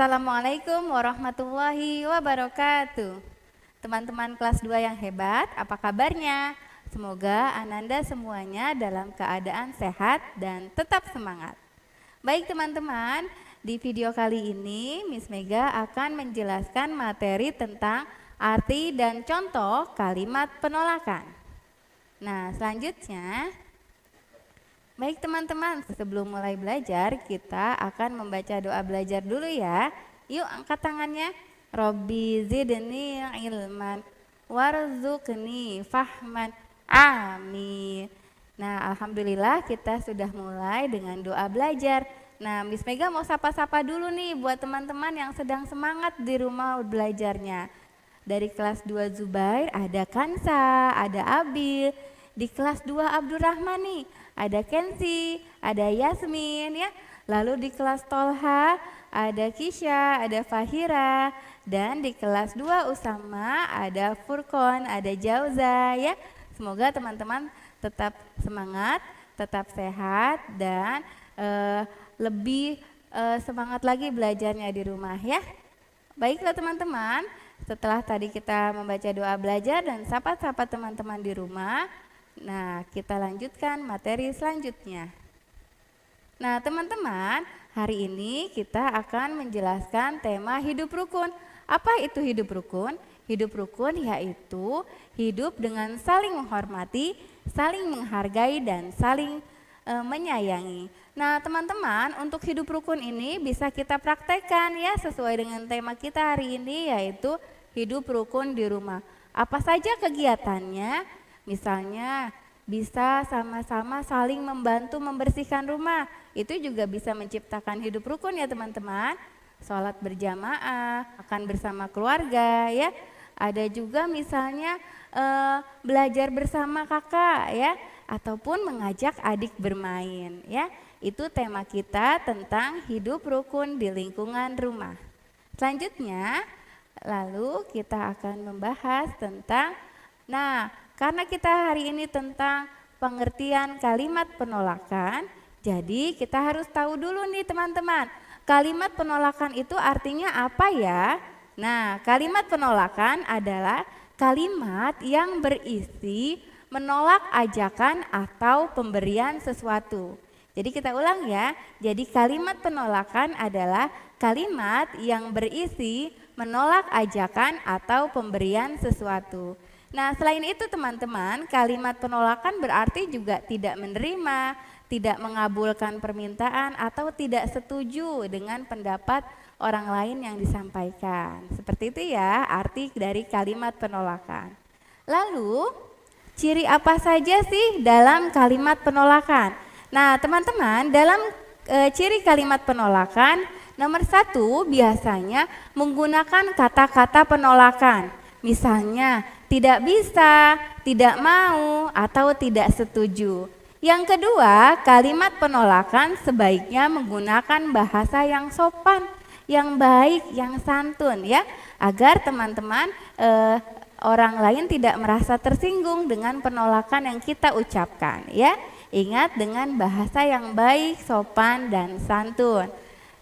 Assalamualaikum warahmatullahi wabarakatuh. Teman-teman kelas 2 yang hebat, apa kabarnya? Semoga Ananda semuanya dalam keadaan sehat dan tetap semangat. Baik teman-teman, di video kali ini Miss Mega akan menjelaskan materi tentang arti dan contoh kalimat penolakan. Nah, selanjutnya baik teman-teman, sebelum mulai belajar kita akan membaca doa belajar dulu ya. Yuk angkat tangannya. Robbi zidni ilman warzuqni fahman. Amin. Nah, alhamdulillah kita sudah mulai dengan doa belajar. Nah, Miss Mega mau sapa-sapa dulu nih buat teman-teman yang sedang semangat di rumah belajarnya. Dari kelas 2 Zubair ada Kansa, ada Abil. Di kelas 2 Abdurrahman nih ada Kenzi, ada Yasmin ya. Lalu di kelas Tolha ada Kisha, ada Fahira. Dan di kelas 2 Usama ada Furqon, ada Jauza ya. Semoga teman-teman tetap semangat, tetap sehat dan lebih semangat lagi belajarnya di rumah ya. Baiklah teman-teman, setelah tadi kita membaca doa belajar dan sapa-sapa teman-teman di rumah, nah, kita lanjutkan materi selanjutnya. Nah, teman-teman, hari ini kita akan menjelaskan tema hidup rukun. Apa itu hidup rukun? Hidup rukun yaitu hidup dengan saling menghormati, saling menghargai, dan saling menyayangi. Nah, teman-teman, untuk hidup rukun ini bisa kita praktekkan ya sesuai dengan tema kita hari ini yaitu hidup rukun di rumah. Apa saja kegiatannya? Misalnya bisa sama-sama saling membantu membersihkan rumah. Itu juga bisa menciptakan hidup rukun ya teman-teman. Sholat berjamaah, makan bersama keluarga ya. Ada juga misalnya belajar bersama kakak ya. Ataupun mengajak adik bermain ya. Itu tema kita tentang hidup rukun di lingkungan rumah. Selanjutnya lalu kita akan membahas tentang karena kita hari ini tentang pengertian kalimat penolakan, jadi kita harus tahu dulu nih teman-teman, kalimat penolakan itu artinya apa ya? Nah, kalimat penolakan adalah kalimat yang berisi menolak ajakan atau pemberian sesuatu. Jadi kita ulang ya, jadi kalimat penolakan adalah kalimat yang berisi menolak ajakan atau pemberian sesuatu. Nah, selain itu teman-teman, kalimat penolakan berarti juga tidak menerima, tidak mengabulkan permintaan atau tidak setuju dengan pendapat orang lain yang disampaikan. Seperti itu ya arti dari kalimat penolakan. Lalu, ciri apa saja sih dalam kalimat penolakan? Nah, teman-teman, dalam ciri kalimat penolakan, nomor 1 biasanya menggunakan kata-kata penolakan. Misalnya, tidak bisa, tidak mau, atau tidak setuju. Yang kedua, kalimat penolakan sebaiknya menggunakan bahasa yang sopan, yang baik, yang santun ya, agar teman-teman orang lain tidak merasa tersinggung dengan penolakan yang kita ucapkan ya. Ingat dengan bahasa yang baik, sopan, dan santun.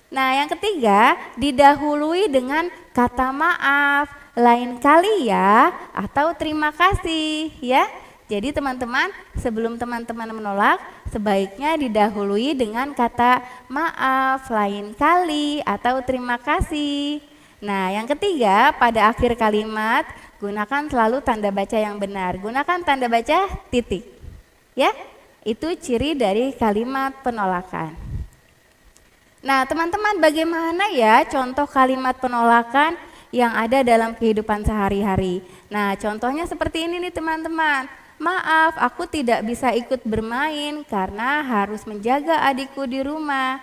Nah, yang ketiga, didahului dengan kata maaf, lain kali ya, atau terima kasih ya. Jadi teman-teman, sebelum teman-teman menolak, sebaiknya didahului dengan kata maaf, lain kali, atau terima kasih. Nah, yang ketiga, pada akhir kalimat, gunakan selalu tanda baca yang benar. Gunakan tanda baca titik. Ya, itu ciri dari kalimat penolakan. Nah, teman-teman, bagaimana ya contoh kalimat penolakan yang ada dalam kehidupan sehari-hari? Nah, contohnya seperti ini nih teman-teman. Maaf, aku tidak bisa ikut bermain karena harus menjaga adikku di rumah.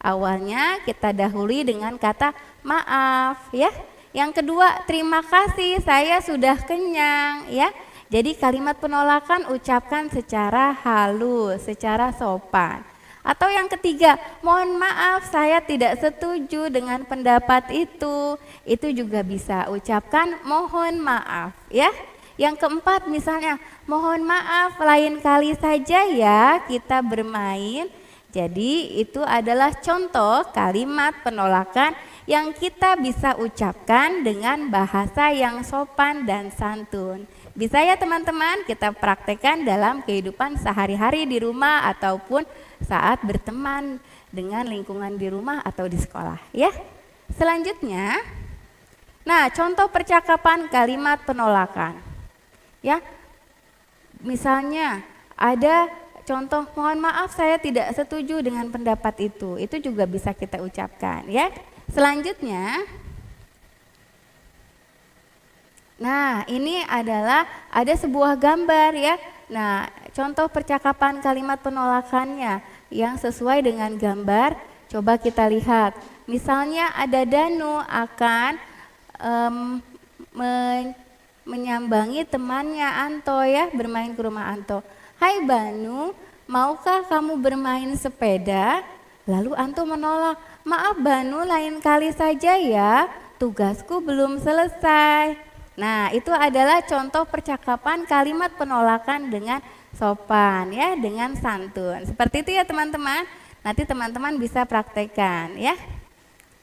Awalnya kita dahului dengan kata maaf ya. Yang kedua, terima kasih, saya sudah kenyang ya. Jadi kalimat penolakan ucapkan secara halus, secara sopan. Atau yang ketiga, mohon maaf saya tidak setuju dengan pendapat itu. Itu juga bisa ucapkan mohon maaf ya. Yang keempat misalnya, mohon maaf lain kali saja ya kita bermain. Jadi itu adalah contoh kalimat penolakan yang kita bisa ucapkan dengan bahasa yang sopan dan santun. Bisa ya teman-teman kita praktekkan dalam kehidupan sehari-hari di rumah ataupun saat berteman dengan lingkungan di rumah atau di sekolah ya. Selanjutnya, nah contoh percakapan kalimat penolakan ya. Misalnya ada contoh, mohon maaf saya tidak setuju dengan pendapat itu juga bisa kita ucapkan ya. Selanjutnya, nah ini adalah ada sebuah gambar ya. Nah contoh percakapan kalimat penolakannya yang sesuai dengan gambar, coba kita lihat. Misalnya ada Danu akan menyambangi temannya Anto ya, bermain ke rumah Anto. Hai Banu, maukah kamu bermain sepeda? Lalu Anto menolak, maaf Banu, lain kali saja ya, tugasku belum selesai. Nah itu adalah contoh percakapan kalimat penolakan dengan sopan ya, dengan santun. Seperti itu ya teman-teman, nanti teman-teman bisa praktekkan ya.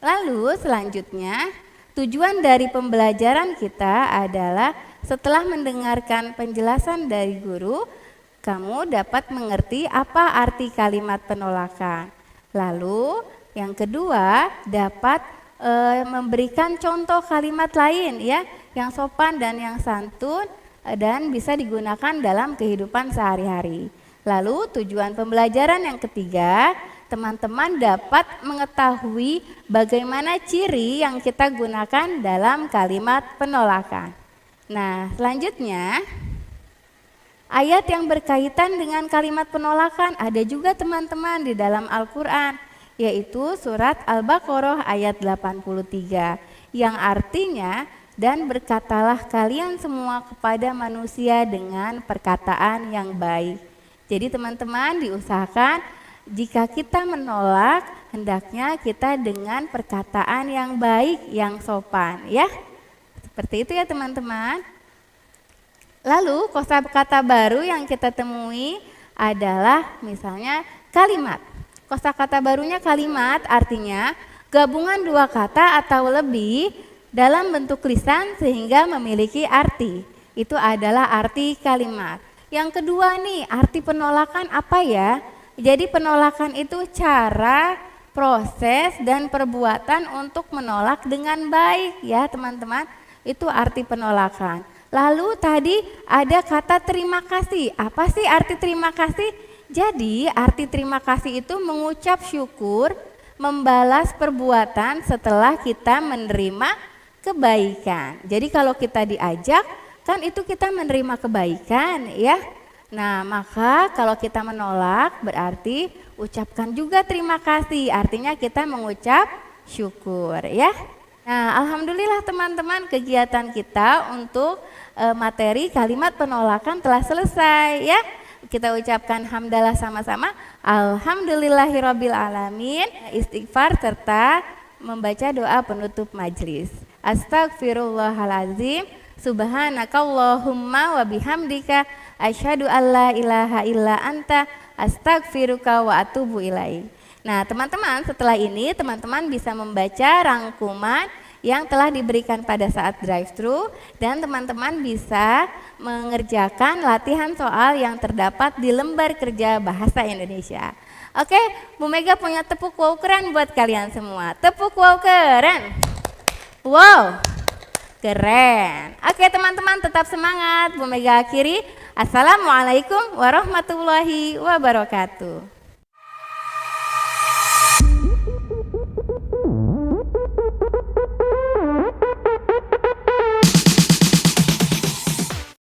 Lalu selanjutnya, tujuan dari pembelajaran kita adalah setelah mendengarkan penjelasan dari guru, kamu dapat mengerti apa arti kalimat penolakan. Lalu yang kedua dapat memberikan contoh kalimat lain ya, yang sopan dan yang santun dan bisa digunakan dalam kehidupan sehari-hari. Lalu tujuan pembelajaran yang ketiga, teman-teman dapat mengetahui bagaimana ciri yang kita gunakan dalam kalimat penolakan. Nah selanjutnya, ayat yang berkaitan dengan kalimat penolakan ada juga teman-teman di dalam Al-Quran, yaitu surat Al-Baqarah ayat 83 yang artinya, dan berkatalah kalian semua kepada manusia dengan perkataan yang baik. Jadi teman-teman diusahakan jika kita menolak, hendaknya kita dengan perkataan yang baik, yang sopan ya. Seperti itu ya teman-teman. Lalu kosakata baru yang kita temui adalah misalnya kalimat. Kosakata barunya kalimat artinya gabungan dua kata atau lebih dalam bentuk lisan sehingga memiliki arti. Itu adalah arti kalimat. Yang kedua nih, arti penolakan apa ya? Jadi penolakan itu cara, proses, dan perbuatan untuk menolak dengan baik ya teman-teman. Itu arti penolakan. Lalu tadi ada kata terima kasih. Apa sih arti terima kasih? Jadi arti terima kasih itu mengucap syukur, membalas perbuatan setelah kita menerima kebaikan. Jadi kalau kita diajak, kan itu kita menerima kebaikan ya. Nah maka kalau kita menolak berarti ucapkan juga terima kasih. Artinya kita mengucap syukur ya. Nah alhamdulillah teman-teman, kegiatan kita untuk materi kalimat penolakan telah selesai ya. Kita ucapkan hamdalah sama-sama, alhamdulillahirabbil alamin, istighfar serta membaca doa penutup majelis. Astagfirullahalazim, subhanakallahumma wa bihamdika, asyhadu alla ilaha illa anta, astagfiruka wa atubu ilaik. Nah teman-teman, setelah ini teman-teman bisa membaca rangkuman yang telah diberikan pada saat drive-thru dan teman-teman bisa mengerjakan latihan soal yang terdapat di lembar kerja bahasa Indonesia. Oke, Bu Mega punya tepuk wow keren buat kalian semua. Tepuk wow keren. Wow, keren. Oke teman-teman, tetap semangat. Bu Mega akhiri. Assalamualaikum warahmatullahi wabarakatuh.